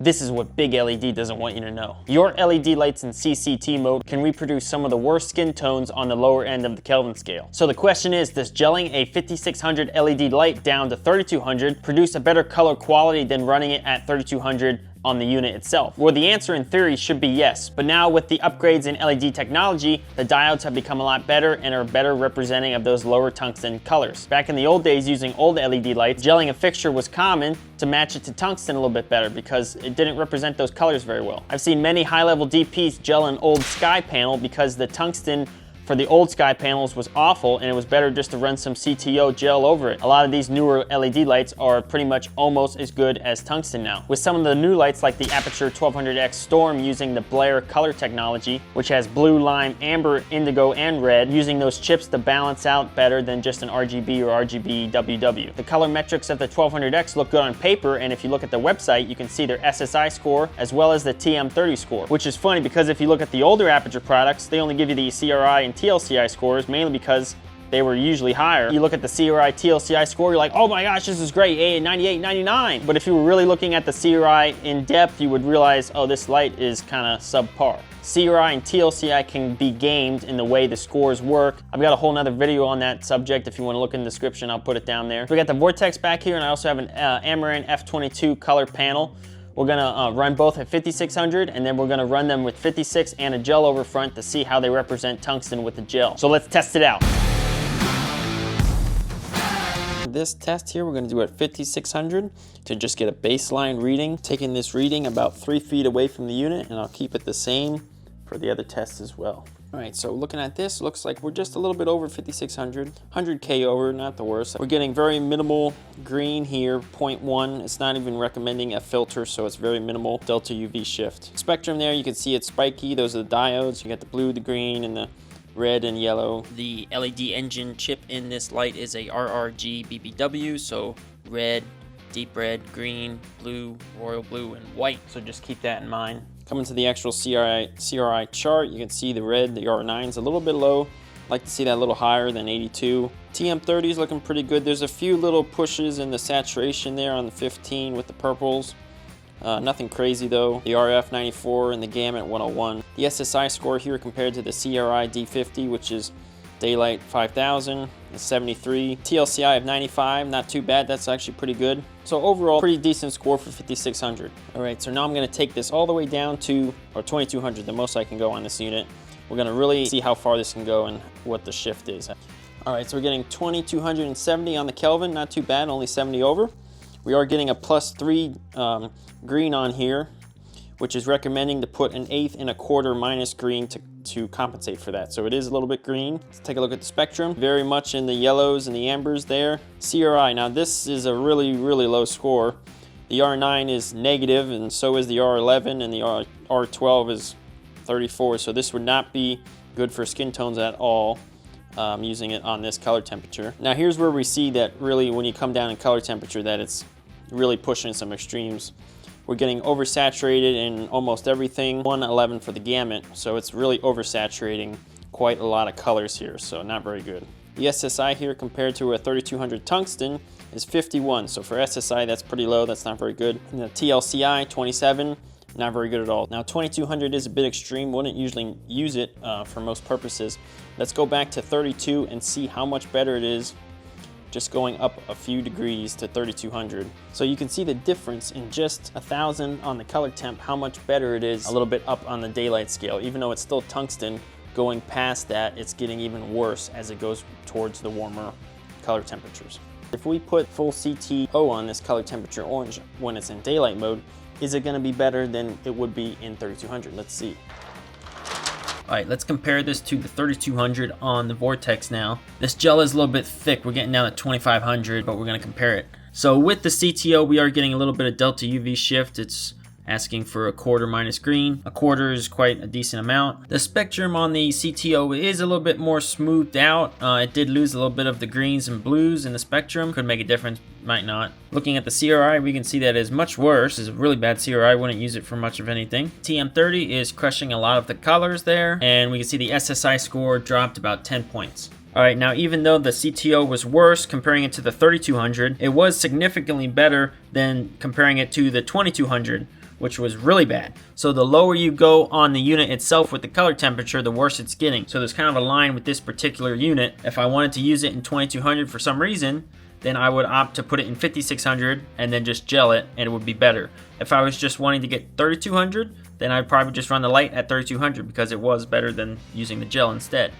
This is what big LED doesn't want you to know. Your LED lights in CCT mode can reproduce some of the worst skin tones on the lower end of the Kelvin scale. So the question is, does gelling a 5600 LED light down to 3200 produce a better color quality than running it at 3200 on the unit itself? Well, the answer in theory should be yes, but now with the upgrades in LED technology, the diodes have become a lot better and are better representing of those lower tungsten colors. Back in the old days, using old LED lights, gelling a fixture was common to match it to tungsten a little bit better because it didn't represent those colors very well. I've seen many high-level DPs gel an old sky panel because the tungsten for the old sky panels was awful and it was better just to run some CTO gel over it. A lot of these newer LED lights are pretty much almost as good as tungsten now. With some of the new lights like the Aperture 1200X Storm using the Blair color technology, which has blue, lime, amber, indigo, and red, using those chips to balance out better than just an RGB or RGB WW. The color metrics of the 1200X look good on paper, and if you look at the website, you can see their SSI score as well as the TM30 score, which is funny because if you look at the older Aperture products, they only give you the CRI and TLCI scores, mainly because they were usually higher. You look at the CRI TLCI score, you're like, oh my gosh, this is great, 98, 99. But if you were really looking at the CRI in depth, you would realize, oh, this light is kind of subpar. CRI and TLCI can be gamed in the way the scores work. I've got a whole nother video on that subject. If you want to look in the description, I'll put it down there. We got the Vortex back here, and I also have an Amaran F22 color panel. We're gonna run both at 5600, and then we're gonna run them with 56 and a gel over front to see how they represent tungsten with the gel. So let's test it out. This test here, we're gonna do at 5600 to just get a baseline reading. Taking this reading about 3 feet away from the unit, and I'll keep it the same for the other tests as well. All right, so looking at this, looks like we're just a little bit over 5600, 100K over, not the worst. We're getting very minimal green here, 0.1. It's not even recommending a filter, so it's very minimal delta UV shift. Spectrum there, you can see it's spiky. Those are the diodes. You got the blue, the green, and the red and yellow. The LED engine chip in this light is a RRG BBW, so red, deep red, green, blue, royal blue, and white. So just keep that in mind. Coming to the actual CRI chart, you can see the red, the R9 is a little bit low. Like to see that a little higher than 82. TM30 is looking pretty good. There's a few little pushes in the saturation there on the 15 with the purples. Nothing crazy though. The RF 94 and the gamut 101. The SSI score here compared to the CRI D50, which is Daylight 5000, is 73. TLCI of 95, not too bad. That's actually pretty good. So overall, pretty decent score for 5600. All right, so now I'm gonna take this all the way down to, or 2200, the most I can go on this unit. We're gonna really see how far this can go and what the shift is. All right, so we're getting 2270 on the Kelvin, not too bad, only 70 over. We are getting a +3 green on here, which is recommending to put an 1/8 and a quarter minus green to compensate for that. So it is a little bit green. Let's take a look at the spectrum. Very much in the yellows and the ambers there. CRI, now this is a really, really low score. The R9 is negative, and so is the R11, and the R12 is 34. So this would not be good for skin tones at all, using it on this color temperature. Now here's where we see that really when you come down in color temperature that it's really pushing some extremes. We're getting oversaturated in almost everything. 111 for the gamut, so it's really oversaturating quite a lot of colors here, so not very good. The SSI here compared to a 3200 tungsten is 51, so for SSI that's pretty low, that's not very good. And the TLCI 27, not very good at all. Now 2200 is a bit extreme, wouldn't usually use it for most purposes. Let's go back to 32 and see how much better it is just going up a few degrees to 3200. So you can see the difference in just 1000 on the color temp, how much better it is a little bit up on the daylight scale. Even though it's still tungsten, going past that, it's getting even worse as it goes towards the warmer color temperatures. If we put full CTO on this color temperature orange when it's in daylight mode, is it gonna be better than it would be in 3200? Let's see. All right, let's compare this to the 3200 on the Vortex now. This gel is a little bit thick. We're getting down to 2500, but we're gonna compare it. So with the CTO, we are getting a little bit of delta UV shift. It's asking for a quarter minus green. A quarter is quite a decent amount. The spectrum on the CTO is a little bit more smoothed out. It did lose a little bit of the greens and blues in the spectrum. Could make a difference, might not. Looking at the CRI, we can see that is much worse. It's a really bad CRI. I wouldn't use it for much of anything. TM30 is crushing a lot of the colors there, and we can see the SSI score dropped about 10 points. All right, now even though the CTO was worse comparing it to the 3200, it was significantly better than comparing it to the 2200, which was really bad. So the lower you go on the unit itself with the color temperature, the worse it's getting. So there's kind of a line with this particular unit. If I wanted to use it in 2200 for some reason, then I would opt to put it in 5600 and then just gel it, and it would be better. If I was just wanting to get 3200, then I'd probably just run the light at 3200 because it was better than using the gel instead.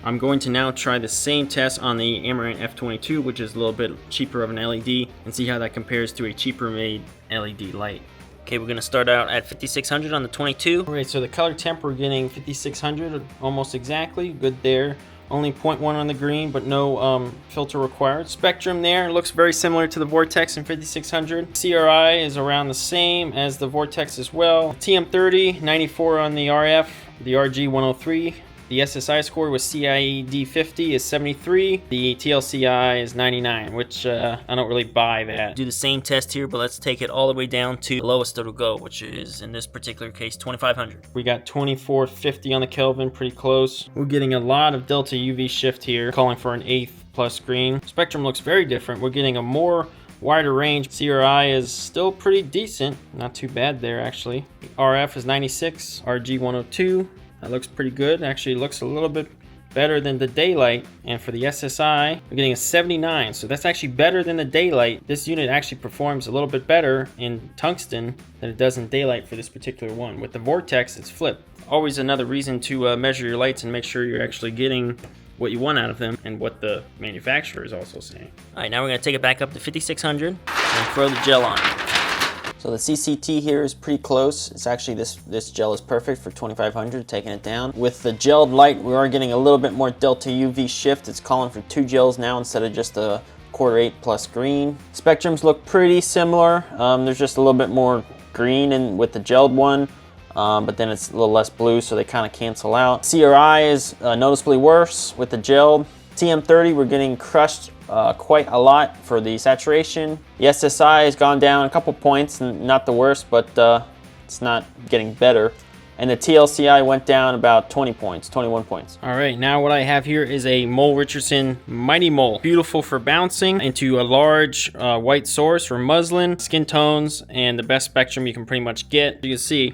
I'm going to now try the same test on the Amaranth F22, which is a little bit cheaper of an LED, and see how that compares to a cheaper made LED light. Okay, we're gonna start out at 5600 on the 22. All right, so the color temp, we're getting 5600 almost exactly, good there. Only 0.1 on the green, but no filter required. Spectrum there looks very similar to the Vortex in 5600. CRI is around the same as the Vortex as well. TM30, 94 on the RF, the RG 103. The SSI score with CIED 50 is 73. The TLCI is 99, which I don't really buy that. Do the same test here, but let's take it all the way down to the lowest it'll go, which is, in this particular case, 2500. We got 2450 on the Kelvin, pretty close. We're getting a lot of delta UV shift here, calling for an 8th plus green. Spectrum looks very different. We're getting a more wider range. CRI is still pretty decent. Not too bad there, actually. RF is 96, RG 102. That looks pretty good. Actually looks a little bit better than the daylight. And for the SSI, we're getting a 79. So that's actually better than the daylight. This unit actually performs a little bit better in tungsten than it does in daylight for this particular one. With the Vortex, it's flipped. Always another reason to measure your lights and make sure you're actually getting what you want out of them and what the manufacturer is also saying. All right, now we're gonna take it back up to 5600 and throw the gel on. So the CCT here is pretty close. It's actually, this gel is perfect for 2500, taking it down. With the gelled light, we are getting a little bit more delta UV shift. It's calling for 2 gels now instead of just a 1/4 plus green. Spectrums look pretty similar. There's just a little bit more green in with the gelled one, but then it's a little less blue, so they kind of cancel out. CRI is noticeably worse with the gelled. TM30, we're getting crushed quite a lot for the saturation. The SSI has gone down a couple points, not the worst, but it's not getting better. And the TLCI went down about 20 points, 21 points. All right, now what I have here is a Mole Richardson Mighty Mole. Beautiful for bouncing into a large white source or muslin, skin tones, and the best spectrum you can pretty much get. You can see,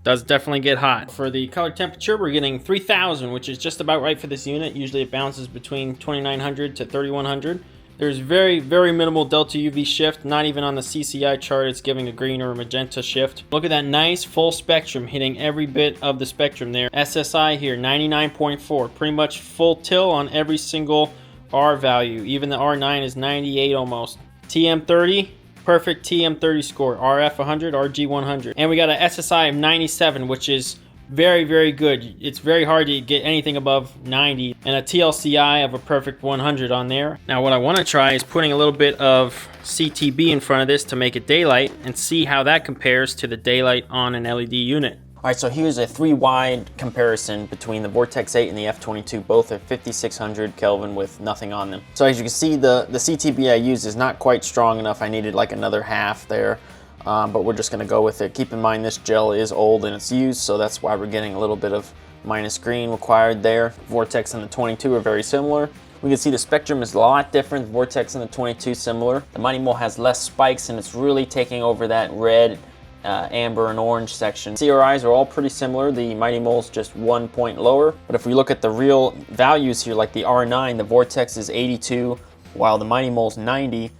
does definitely get hot. For the color temperature, we're getting 3000, which is just about right for this unit. Usually it bounces between 2900 to 3100. There's very, very minimal delta UV shift. Not even on the CCI chart, it's giving a green or a magenta shift. Look at that nice full spectrum, hitting every bit of the spectrum there. SSI here, 99.4, pretty much full till on every single R value. Even the R9 is 98 almost. TM30, perfect TM30 score. RF 100, RG 100. And we got an SSI of 97, which is very, very good. It's very hard to get anything above 90, and a TLCI of a perfect 100 on there. Now what I want to try is putting a little bit of CTB in front of this to make it daylight and see how that compares to the daylight on an LED unit. All right, so here's a 3-wide comparison between the Vortex 8 and the F22, both at 5600 Kelvin with nothing on them. So as you can see, the CTB I used is not quite strong enough. I needed like another half there, but we're just gonna go with it. Keep in mind this gel is old and it's used, so that's why we're getting a little bit of minus green required there. Vortex and the 22 are very similar. We can see the spectrum is a lot different. The Vortex and the 22 similar. The Mighty Mole has less spikes and it's really taking over that red, amber and orange section. CRIs are all pretty similar. The Mighty Mole's just 1 point lower. But if we look at the real values here, like the R9, the Vortex is 82, while the Mighty Mole's 90.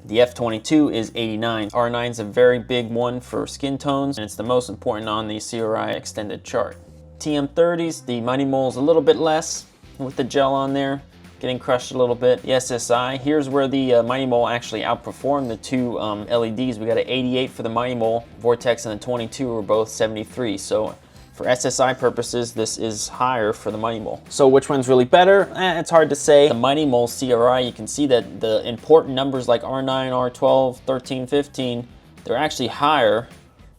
The F22 is 89. R9 is a very big one for skin tones, and it's the most important on the CRI extended chart. TM30s, the Mighty Mole's a little bit less with the gel on there, getting crushed a little bit. The SSI, here's where the Mighty Mole actually outperformed the two LEDs. We got an 88 for the Mighty Mole. Vortex and the 22 were both 73. So for SSI purposes, this is higher for the Mighty Mole. So which one's really better? It's hard to say. The Mighty Mole CRI, you can see that the important numbers like R9, R12, 13, 15, they're actually higher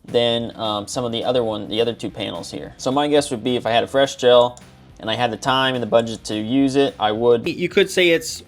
than some of the other two panels here. So my guess would be if I had a fresh gel and I had the time and the budget to use it, I would. You could say it's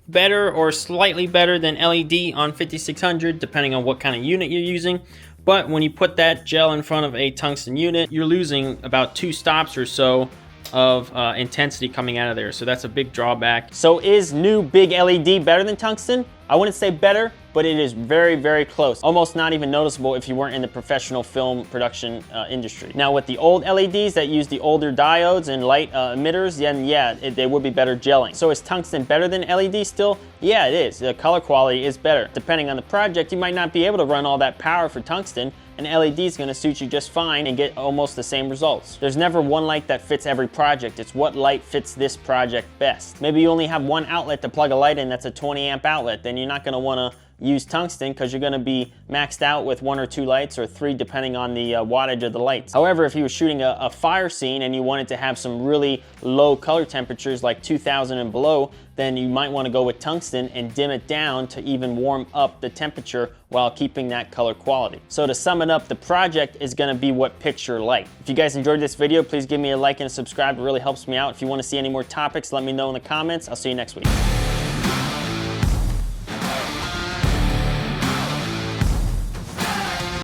better or slightly better than LED on 5600, depending on what kind of unit you're using. But when you put that gel in front of a tungsten unit, you're losing about 2 stops or so of intensity coming out of there. So that's a big drawback. So is new big LED better than tungsten? I wouldn't say better, but it is very, very close. Almost not even noticeable if you weren't in the professional film production industry. Now with the old LEDs that use the older diodes and light emitters, then yeah, they would be better gelling. So is tungsten better than LED still? Yeah, it is. The color quality is better. Depending on the project, you might not be able to run all that power for tungsten, and LED is gonna suit you just fine and get almost the same results. There's never one light that fits every project. It's what light fits this project best. Maybe you only have one outlet to plug a light in that's a 20 amp outlet, then you're not gonna wanna use tungsten because you're gonna be maxed out with 1 or 2 lights or 3 depending on the wattage of the lights. However, if you were shooting a fire scene and you wanted to have some really low color temperatures like 2000 and below, then you might want to go with tungsten and dim it down to even warm up the temperature while keeping that color quality. So to sum it up, the project is gonna be what picks your light. If you guys enjoyed this video, please give me a like and a subscribe. It really helps me out. If you want to see any more topics, let me know in the comments. I'll see you next week.